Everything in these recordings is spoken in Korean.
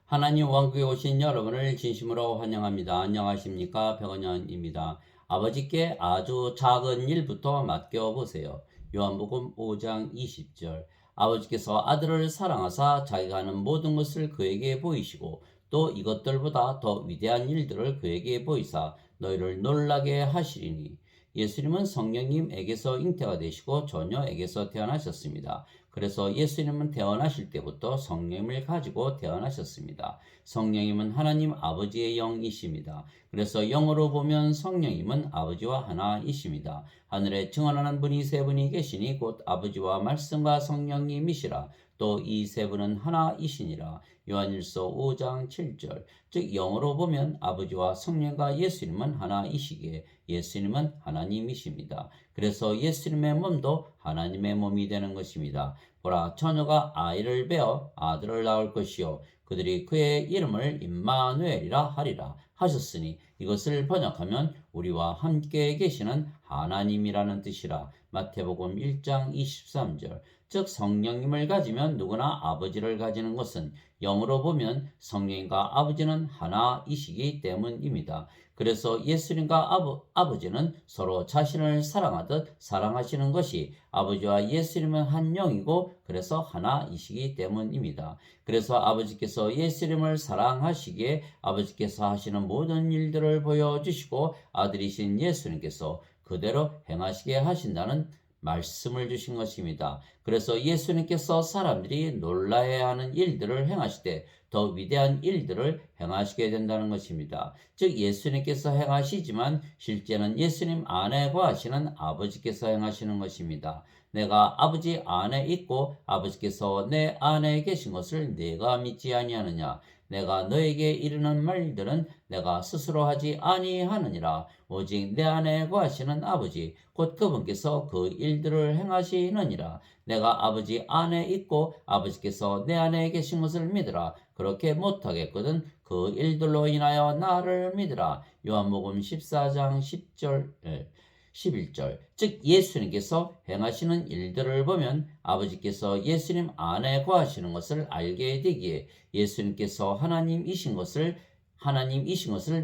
하나님 왕국에 오신 여러분을 진심으로 환영합니다. 안녕하십니까? 백원현입니다. 아버지께 아주 작은 일부터 맡겨보세요. 요한복음 5장 20절. 아버지께서 아들을 사랑하사 자기가 하는 모든 것을 그에게 보이시고 또 이것들보다 더 위대한 일들을 그에게 보이사 너희를 놀라게 하시리니. 예수님은 성령님에게서 잉태가 되시고 처녀에게서 태어나셨습니다. 그래서 예수님은 태어나실 때부터 성령을 가지고 태어나셨습니다. 성령님은 하나님 아버지의 영이십니다. 그래서 영어로 보면 성령님은 아버지와 하나이십니다. 하늘에 증언하는 분이 세 분이 계시니 곧 아버지와 말씀과 성령님이시라. 또 이 세 분은 하나이시니라. 요한일서 5장 7절. 즉 영어로 보면 아버지와 성령과 예수님은 하나이시기에 예수님은 하나님이십니다. 그래서 예수님의 몸도 하나님의 몸이 되는 것입니다. 보라, 처녀가 아이를 베어 아들을 낳을 것이요 그들이 그의 이름을 임마누엘이라 하리라 하셨으니 이것을 번역하면 우리와 함께 계시는 하나님이라는 뜻이라. 마태복음 1장 23절. 즉 성령님을 가지면 누구나 아버지를 가지는 것은 영어로 보면 성령과 아버지는 하나이시기 때문입니다. 그래서 예수님과 아버지는 서로 자신을 사랑하듯 사랑하시는 것이 아버지와 예수님은 한 영이고 그래서 하나이시기 때문입니다. 그래서 아버지께서 예수님을 사랑하시기에 아버지께서 하시는 모든 일들을 보여주시고 아들이신 예수님께서 그대로 행하시게 하신다는 말씀을 주신 것입니다. 그래서 예수님께서 사람들이 놀라야 하는 일들을 행하실 때 더 위대한 일들을 행하시게 된다는 것입니다. 즉 예수님께서 행하시지만 실제는 예수님 안에 거하시는 아버지께서 행하시는 것입니다. 내가 아버지 안에 있고 아버지께서 내 안에 계신 것을 내가 믿지 아니하느냐. 내가 너에게 이르는 말들은 내가 스스로 하지 아니하느니라. 오직 내 안에 거하시는 아버지 곧 그분께서 그 일들을 행하시느니라. 내가 아버지 안에 있고 아버지께서 내 안에 계신 것을 믿으라. 그렇게 못하겠거든 그 일들로 인하여 나를 믿으라. 요한복음 14장 10절 11절. 즉 예수님께서 행하시는 일들을 보면 아버지께서 예수님 안에 거하시는 것을 알게 되기에 예수님께서 하나님이신 것을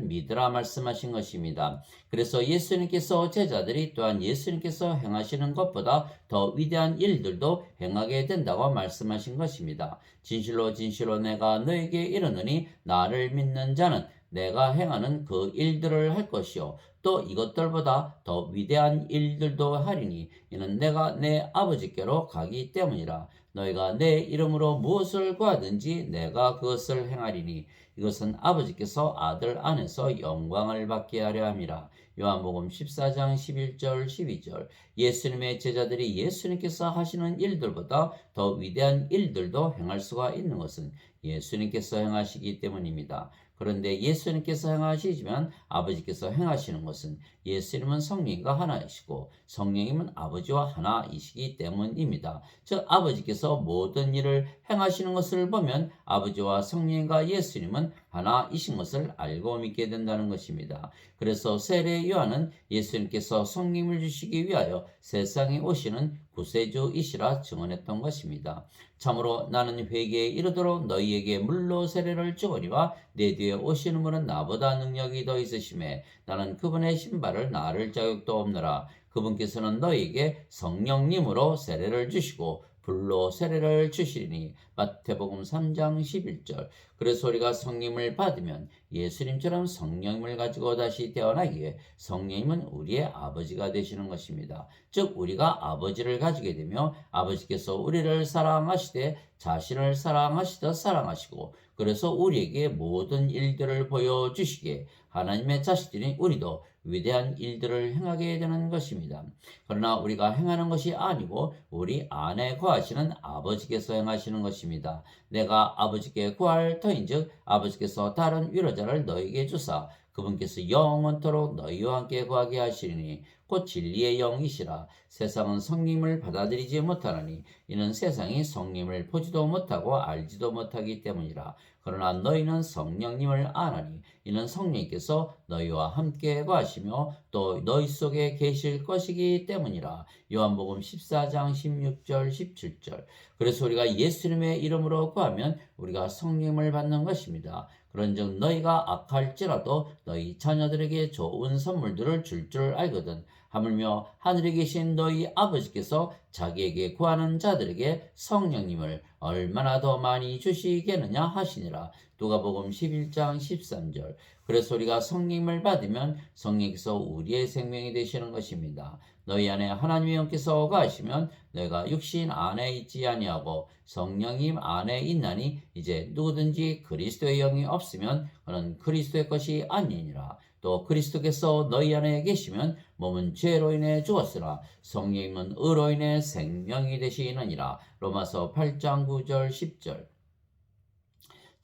믿으라 말씀하신 것입니다. 그래서 예수님께서 제자들이 또한 예수님께서 행하시는 것보다 더 위대한 일들도 행하게 된다고 말씀하신 것입니다. 진실로 진실로 내가 너에게 이르노니 나를 믿는 자는 내가 행하는 그 일들을 할 것이요 또 이것들보다 더 위대한 일들도 하리니 이는 내가 내 아버지께로 가기 때문이라. 너희가 내 이름으로 무엇을 구하든지 내가 그것을 행하리니 이것은 아버지께서 아들 안에서 영광을 받게 하려 함이라. 요한복음 14장 11절 12절. 예수님의 제자들이 예수님께서 하시는 일들보다 더 위대한 일들도 행할 수가 있는 것은 예수님께서 행하시기 때문입니다. 그런데 예수님께서 행하시지만 아버지께서 행하시는 것은 예수님은 성령과 하나이시고 성령님은 아버지와 하나이시기 때문입니다. 즉 아버지께서 모든 일을 행하시는 것을 보면 아버지와 성령과 예수님은 하나이신 것을 알고 믿게 된다는 것입니다. 그래서 세례 요한은 예수님께서 성령을 주시기 위하여 세상에 오시는 구세주이시라 증언했던 것입니다. 참으로 나는 회개에 이르도록 너희에게 물로 세례를 주거니와 내 뒤에 오시는 분은 나보다 능력이 더 있으심에 나는 그분의 신발을 나를 자격도 없노라. 그분께서는 너희에게 성령님으로 세례를 주시고 불로 세례를 주시리니. 마태복음 3장 11절. 그래서 우리가 성령을 받으면 예수님처럼 성령을 가지고 다시 태어나기에 성령님은 우리의 아버지가 되시는 것입니다. 즉 우리가 아버지를 가지게 되며 아버지께서 우리를 사랑하시되 자신을 사랑하시듯 사랑하시고 그래서 우리에게 모든 일들을 보여주시기에 하나님의 자식들인 우리도 위대한 일들을 행하게 되는 것입니다. 그러나 우리가 행하는 것이 아니고 우리 안에 거하시는 아버지께서 행하시는 것입니다. 내가 아버지께 구할 터인즉 아버지께서 다른 위로자를 너에게 주사 그분께서 영원토록 너희와 함께 거하게 하시리니 곧 진리의 영이시라. 세상은 성령을 받아들이지 못하나니 이는 세상이 성령을 보지도 못하고 알지도 못하기 때문이라. 그러나 너희는 성령님을 아나니 이는 성령께서 너희와 함께 거하시며 또 너희 속에 계실 것이기 때문이라. 요한복음 14장 16절 17절. 그래서 우리가 예수님의 이름으로 구하면 우리가 성령을 받는 것입니다. 그런즉 너희가 악할지라도 너희 자녀들에게 좋은 선물들을 줄 알거든. 하물며 하늘에 계신 너희 아버지께서 자기에게 구하는 자들에게 성령님을 얼마나 더 많이 주시겠느냐 하시니라. 누가복음 11장 13절. 그래서 우리가 성령님을 받으면 성령께서 우리의 생명이 되시는 것입니다. 너희 안에 하나님의 영께서 거하시면 너희가 육신 안에 있지 아니하고 성령님 안에 있나니 이제 누구든지 그리스도의 영이 없으면 그는 그리스도의 것이 아니니라. 또 그리스도께서 너희 안에 계시면 몸은 죄로 인해 죽었으나 성령님은 의로 인해 생명이 되시느니라. 로마서 8장 9절 10절.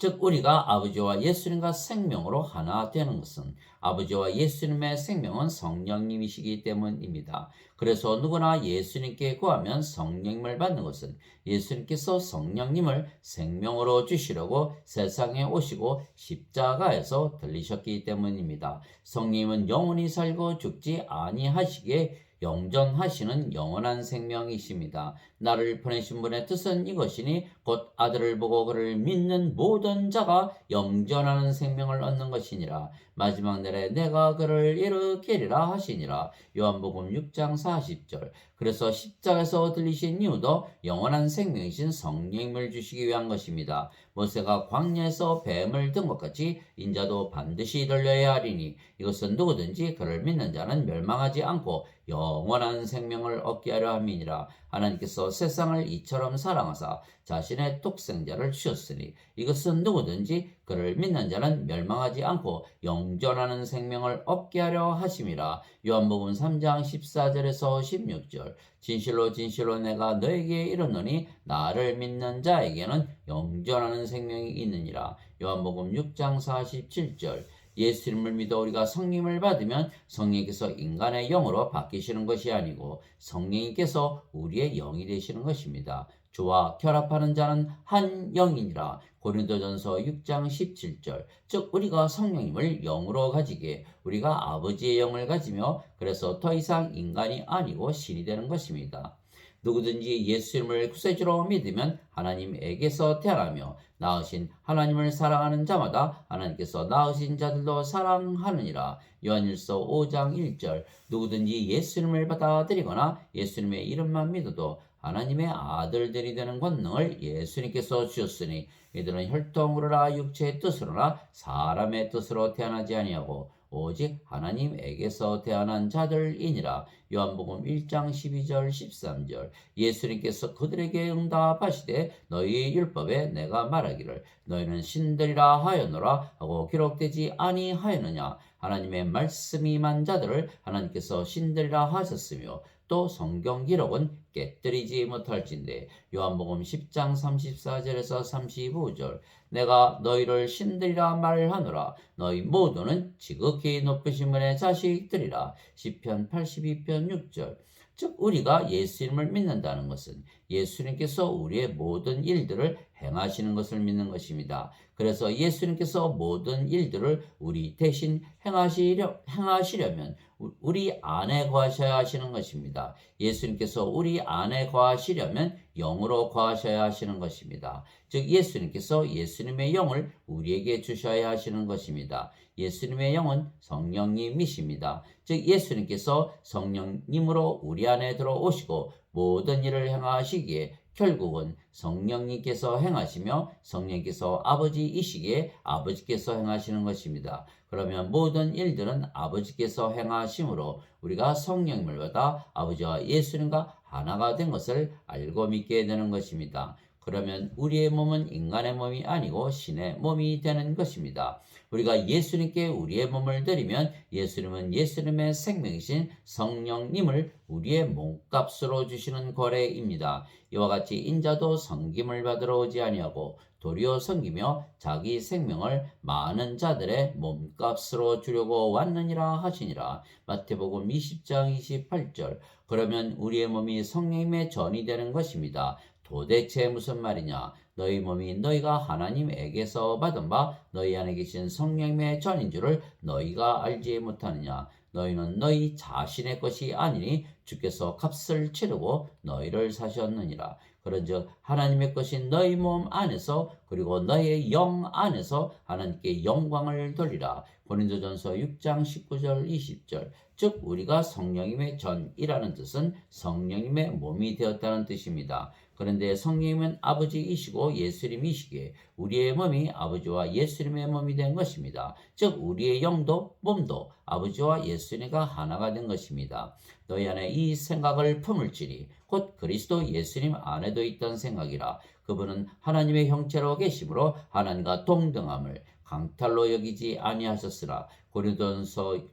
즉 우리가 아버지와 예수님과 생명으로 하나 되는 것은 아버지와 예수님의 생명은 성령님이시기 때문입니다. 그래서 누구나 예수님께 구하면 성령님을 받는 것은 예수님께서 성령님을 생명으로 주시려고 세상에 오시고 십자가에서 들리셨기 때문입니다. 성령님은 영원히 살고 죽지 아니하시기에 영전하시는 영원한 생명이십니다. 나를 보내신 분의 뜻은 이것이니 곧 아들을 보고 그를 믿는 모든 자가 영전하는 생명을 얻는 것이니라. 마지막 날에 내가 그를 일으키리라 하시니라. 요한복음 6장 40절. 그래서 십자가에서 들리신 이유도 영원한 생명이신 성령님을 주시기 위한 것입니다. 모세가 광야에서 뱀을 든 것 같이 인자도 반드시 들려야 하리니 이것은 누구든지 그를 믿는 자는 멸망하지 않고 영원한 생명을 얻게 하려 함이니라. 하나님께서 세상을 이처럼 사랑하사 자신의 독생자를 주셨으니 이것은 누구든지 그를 믿는 자는 멸망하지 않고 영존하는 생명을 얻게 하려 하심이라. 요한복음 3장 14절에서 16절. 진실로 진실로 내가 너에게 이르노니 나를 믿는 자에게는 영존하는 생명이 있느니라. 요한복음 6장 47절. 예수님을 믿어 우리가 성령을 받으면 성령께서 인간의 영으로 바뀌시는 것이 아니고 성령님께서 우리의 영이 되시는 것입니다. 주와 결합하는 자는 한 영이니라. 고린도전서 6장 17절. 즉 우리가 성령님을 영으로 가지기에 우리가 아버지의 영을 가지며 그래서 더 이상 인간이 아니고 신이 되는 것입니다. 누구든지 예수님을 구세주로 믿으면 하나님에게서 태어나며 낳으신 하나님을 사랑하는 자마다 하나님께서 낳으신 자들도 사랑하느니라. 요한일서 5장 1절. 누구든지 예수님을 받아들이거나 예수님의 이름만 믿어도 하나님의 아들들이 되는 권능을 예수님께서 주셨으니 이들은 혈통으로나 육체의 뜻으로나 사람의 뜻으로 태어나지 아니하고 오직 하나님에게서 태어난 자들이니라. 요한복음 1장 12절 13절. 예수님께서 그들에게 응답하시되 너희의 율법에 내가 말하기를 너희는 신들이라 하였노라 하고 기록되지 아니하였느냐. 하나님의 말씀이 임한 자들을 하나님께서 신들이라 하셨으며 또 성경 기록은 깨뜨리지 못할진대. 요한복음 10장 34절에서 35절. 내가 너희를 신들이라 말하노라. 너희 모두는 지극히 높으신 분의 자식들이라. 시편 82편 6절. 즉 우리가 예수님을 믿는다는 것은 예수님께서 우리의 모든 일들을 행하시는 것을 믿는 것입니다. 그래서 예수님께서 모든 일들을 우리 대신 행하시려면 우리 안에 거하셔야 하시는 것입니다. 예수님께서 우리 안에 거하시려면 영으로 거하셔야 하시는 것입니다. 즉 예수님께서 예수님의 영을 우리에게 주셔야 하시는 것입니다. 예수님의 영은 성령님이십니다. 즉 예수님께서 성령님으로 우리 안에 들어오시고 모든 일을 행하시기에 결국은 성령님께서 행하시며 성령께서 아버지이시기에 아버지께서 행하시는 것입니다. 그러면 모든 일들은 아버지께서 행하심으로 우리가 성령님을 받아 아버지와 예수님과 하나가 된 것을 알고 믿게 되는 것입니다. 그러면 우리의 몸은 인간의 몸이 아니고 신의 몸이 되는 것입니다. 우리가 예수님께 우리의 몸을 드리면 예수님은 예수님의 생명이신 성령님을 우리의 몸값으로 주시는 거래입니다. 이와 같이 인자도 섬김을 받으러 오지 아니하고 도리어 섬기며 자기 생명을 많은 자들의 몸값으로 주려고 왔느니라 하시니라. 마태복음 20장 28절. 그러면 우리의 몸이 성령님의 전이 되는 것입니다. 도대체 무슨 말이냐? 너희 몸이 너희가 하나님에게서 받은 바 너희 안에 계신 성령님의 전인 줄을 너희가 알지 못하느냐? 너희는 너희 자신의 것이 아니니 주께서 값을 치르고 너희를 사셨느니라. 그런즉 하나님의 것인 너희 몸 안에서 그리고 너희의 영 안에서 하나님께 영광을 돌리라. 고린도전서 6장 19절 20절. 즉 우리가 성령님의 전이라는 뜻은 성령님의 몸이 되었다는 뜻입니다. 그런데 성령님은 아버지이시고 예수님이시기에 우리의 몸이 아버지와 예수님의 몸이 된 것입니다. 즉 우리의 영도 몸도 아버지와 예수님과 하나가 된 것입니다. 너희 안에 이 생각을 품을지니 곧 그리스도 예수님 안에도 있던 생각이라. 그분은 하나님의 형체로 계심으로 하나님과 동등함을 강탈로 여기지 아니하셨으나. 고린도전서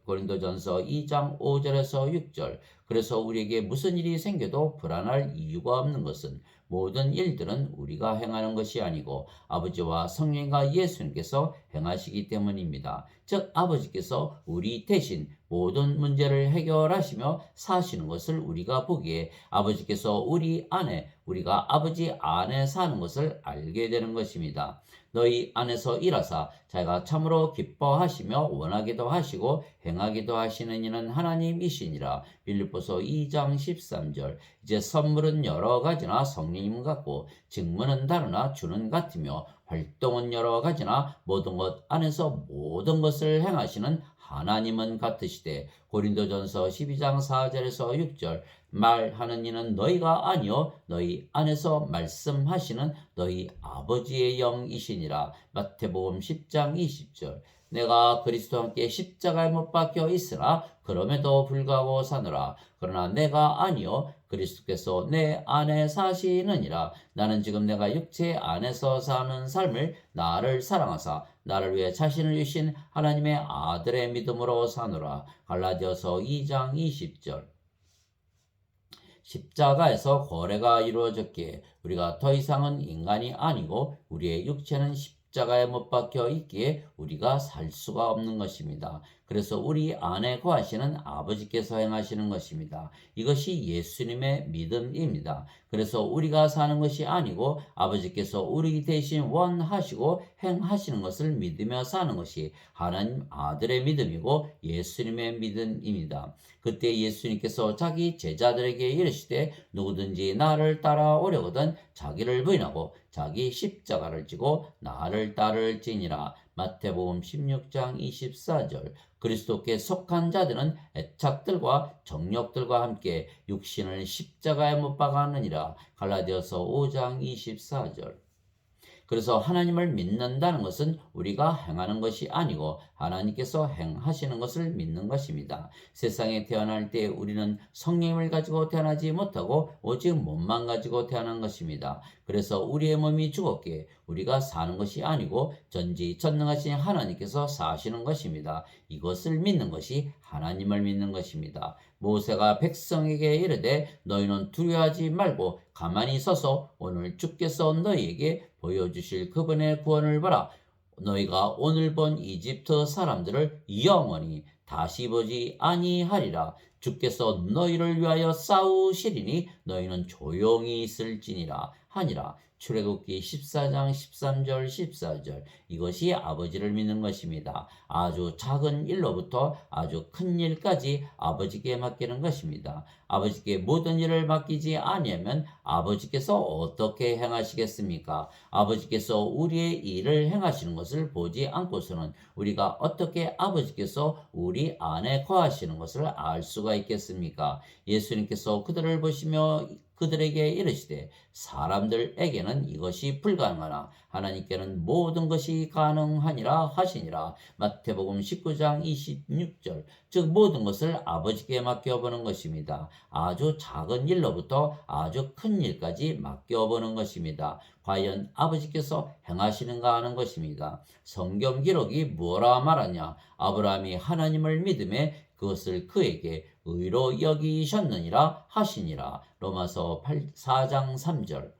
2장 5절에서 6절. 그래서 우리에게 무슨 일이 생겨도 불안할 이유가 없는 것은 모든 일들은 우리가 행하는 것이 아니고 아버지와 성령과 예수님께서 행하시기 때문입니다. 즉 아버지께서 우리 대신 모든 문제를 해결하시며 사시는 것을 우리가 보기에 아버지께서 우리 안에 우리가 아버지 안에 사는 것을 알게 되는 것입니다. 너희 안에서 일하사 자기가 참으로 기뻐하시며 원하기도 하시고 행하기도 하시는 이는 하나님이시니라. 빌립보서 2장 13절. 이제 선물은 여러 가지나 성령님 같고 직무는 다르나 주는 같으며 활동은 여러 가지나 모든 것 안에서 모든 것을 행하시는 하나님은 같으시되. 고린도전서 12장 4절에서 6절. 말하는 이는 너희가 아니요 너희 안에서 말씀하시는 너희 아버지의 영이시니라. 마태복음 10장 20절. 내가 그리스도와 함께 십자가에 못 박혀 있으나 그럼에도 불구하고 사노라. 그러나 내가 아니요 그리스도께서 내 안에 사시느니라. 나는 지금 내가 육체 안에서 사는 삶을 나를 사랑하사 나를 위해 자신을 주신 하나님의 아들의 믿음으로 사노라. 갈라디아서 2장 20절. 십자가에서 거래가 이루어졌기에 우리가 더 이상은 인간이 아니고 우리의 육체는 십자가에 못 박혀 있기에 우리가 살 수가 없는 것입니다. 그래서 우리 안에 거하시는 아버지께서 행하시는 것입니다. 이것이 예수님의 믿음입니다. 그래서 우리가 사는 것이 아니고 아버지께서 우리 대신 원하시고 행하시는 것을 믿으며 사는 것이 하나님 아들의 믿음이고 예수님의 믿음입니다. 그때 예수님께서 자기 제자들에게 이르시되 누구든지 나를 따라오려거든 자기를 부인하고 자기 십자가를 지고 나를 따를지니라. 마태복음 16장 24절. 그리스도께 속한 자들은 애착들과 정욕들과 함께 육신을 십자가에 못 박았느니라. 갈라디아서 5장 24절. 그래서 하나님을 믿는다는 것은 우리가 행하는 것이 아니고 하나님께서 행하시는 것을 믿는 것입니다. 세상에 태어날 때 우리는 성령을 가지고 태어나지 못하고 오직 몸만 가지고 태어난 것입니다. 그래서 우리의 몸이 죽었기에 우리가 사는 것이 아니고 전지전능하신 하나님께서 사시는 것입니다. 이것을 믿는 것이 하나님을 믿는 것입니다. 모세가 백성에게 이르되 너희는 두려워하지 말고 가만히 서서 오늘 주께서 너희에게 보여주실 그분의 구원을 보라. 너희가 오늘 본 이집트 사람들을 영원히 다시 보지 아니하리라. 주께서 너희를 위하여 싸우시리니 너희는 조용히 있을지니라 하니라. 출애굽기 14장 13절 14절. 이것이 아버지를 믿는 것입니다. 아주 작은 일로부터 아주 큰 일까지 아버지께 맡기는 것입니다. 아버지께 모든 일을 맡기지 아니하면 아버지께서 어떻게 행하시겠습니까? 아버지께서 우리의 일을 행하시는 것을 보지 않고서는 우리가 어떻게 아버지께서 우리 안에 거하시는 것을 알 수가 있겠습니까? 예수님께서 그들을 보시며 그들에게 이르시되 사람들에게는 이것이 불가능하나 하나님께는 모든 것이 가능하니라 하시니라. 마태복음 19장 26절. 즉 모든 것을 아버지께 맡겨보는 것입니다. 아주 작은 일로부터 아주 큰 일까지 맡겨보는 것입니다. 과연 아버지께서 행하시는가 하는 것입니다. 성경 기록이 뭐라 말하냐? 아브라함이 하나님을 믿음에 그것을 그에게 의로 여기셨느니라 하시니라. 로마서 4장 3절.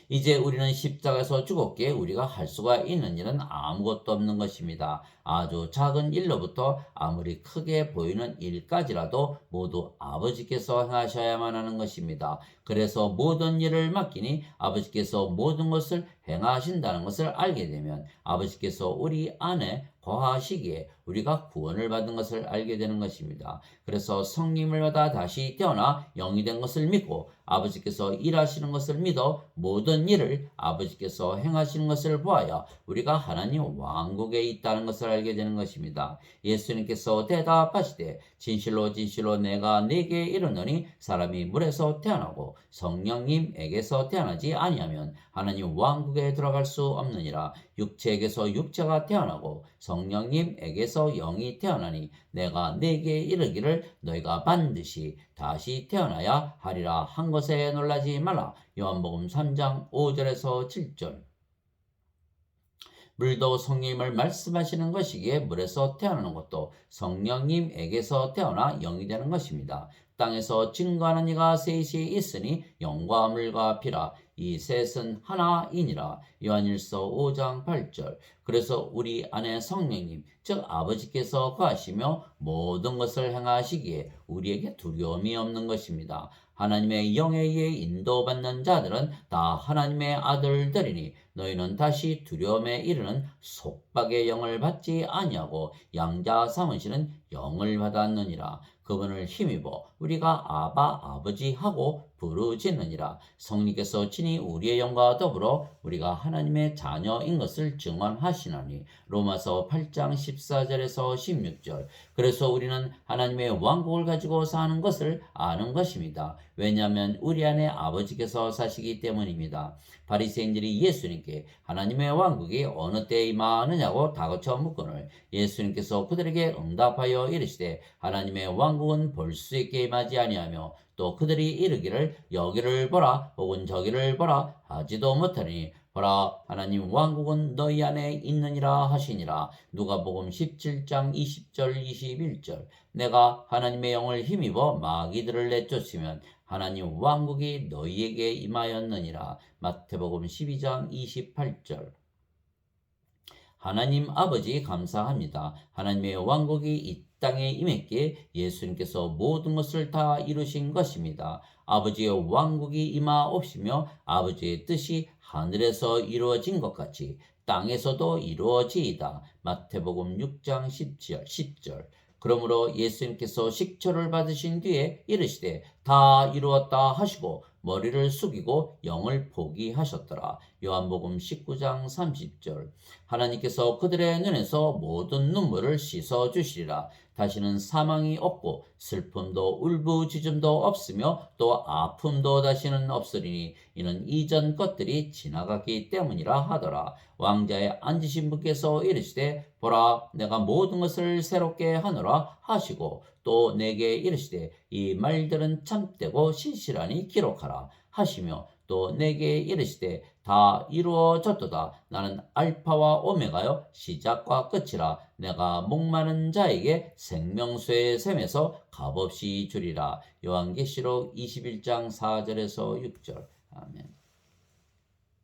이제 우리는 십자가에서 죽었기에 우리가 할 수가 있는 일은 아무것도 없는 것입니다. 아주 작은 일로부터 아무리 크게 보이는 일까지라도 모두 아버지께서 행하셔야만 하는 것입니다. 그래서 모든 일을 맡기니 아버지께서 모든 것을 행하신다는 것을 알게 되면 아버지께서 우리 안에 거하시기에 우리가 구원을 받은 것을 알게 되는 것입니다. 그래서 성령을 받아 다시 태어나 영이 된 것을 믿고 아버지께서 일하시는 것을 믿어 모든 일을 아버지께서 행하시는 것을 보아야 우리가 하나님 왕국에 있다는 것을 알게 되는 것입니다. 예수님께서 대답하시되 진실로 진실로 내가 네게 이르노니 사람이 물에서 태어나고 성령님에게서 태어나지 아니하면 하나님 왕국에 들어갈 수 없느니라. 육체에게서 육체가 태어나고 성령님에게서 영이 태어나니 내가 네게 이르기를 너희가 반드시 다시 태어나야 하리라 한 것에 놀라지 말라. 요한복음 3장 5절에서 7절. 물도 성령님을 말씀하시는 것이기에 물에서 태어나는 것도 성령님에게서 태어나 영이 되는 것입니다. 땅에서 증거하는 이가 셋이 있으니 영과 물과 피라. 이 셋은 하나이니라. 요한일서 5장 8절. 그래서 우리 안에 성령님 즉 아버지께서 거하시며 모든 것을 행하시기에 우리에게 두려움이 없는 것입니다. 하나님의 영에 의해 인도받는 자들은 다 하나님의 아들들이니 너희는 다시 두려움에 이르는 속박의 영을 받지 아니하고 양자 삼으시는 영을 받았느니라. 그분을 힘입어 우리가 아바 아버지 하고 부르짖느니라. 성령께서 친히 우리의 영과 더불어 우리가 하나님의 자녀인 것을 증언하시나니. 로마서 8장 14절에서 16절. 그래서 우리는 하나님의 왕국을 가지고 사는 것을 아는 것입니다. 왜냐하면 우리 안에 아버지께서 사시기 때문입니다. 바리새인들이 예수님께 하나님의 왕국이 어느 때에 임하느냐고 다그쳐 묻거늘 예수님께서 그들에게 응답하여 이르시되 하나님의 왕국은 볼 수 있게 임하지 아니하며 또 그들이 이르기를 여기를 보라 혹은 저기를 보라 하지도 못하니 보라 하나님 왕국은 너희 안에 있느니라 하시니라. 누가복음 17장 20절 21절. 내가 하나님의 영을 힘입어 마귀들을 내쫓으면 하나님 왕국이 너희에게 임하였느니라. 마태복음 12장 28절. 하나님 아버지 감사합니다. 하나님의 왕국이 이 땅에 임했기에 예수님께서 모든 것을 다 이루신 것입니다. 아버지의 왕국이 임하옵시며 아버지의 뜻이 하늘에서 이루어진 것 같이 땅에서도 이루어지이다. 마태복음 6장 10절. 그러므로 예수님께서 식초를 받으신 뒤에 이르시되 다 이루었다 하시고 머리를 숙이고 영을 포기하셨더라. 요한복음 19장 30절. 하나님께서 그들의 눈에서 모든 눈물을 씻어 주시리라. 다시는 사망이 없고 슬픔도 울부짖음도 없으며 또 아픔도 다시는 없으리니 이는 이전 것들이 지나갔기 때문이라 하더라. 왕자에 앉으신 분께서 이르시되 보라 내가 모든 것을 새롭게 하노라 하시고 또 내게 이르시되 이 말들은 참되고 신실하니 기록하라 하시며 또 내게 이르시되 다 이루어졌도다. 나는 알파와 오메가요 시작과 끝이라. 내가 목마른 자에게 생명수의 샘에서 값없이 주리라. 요한계시록 21장 4절에서 6절. 아멘.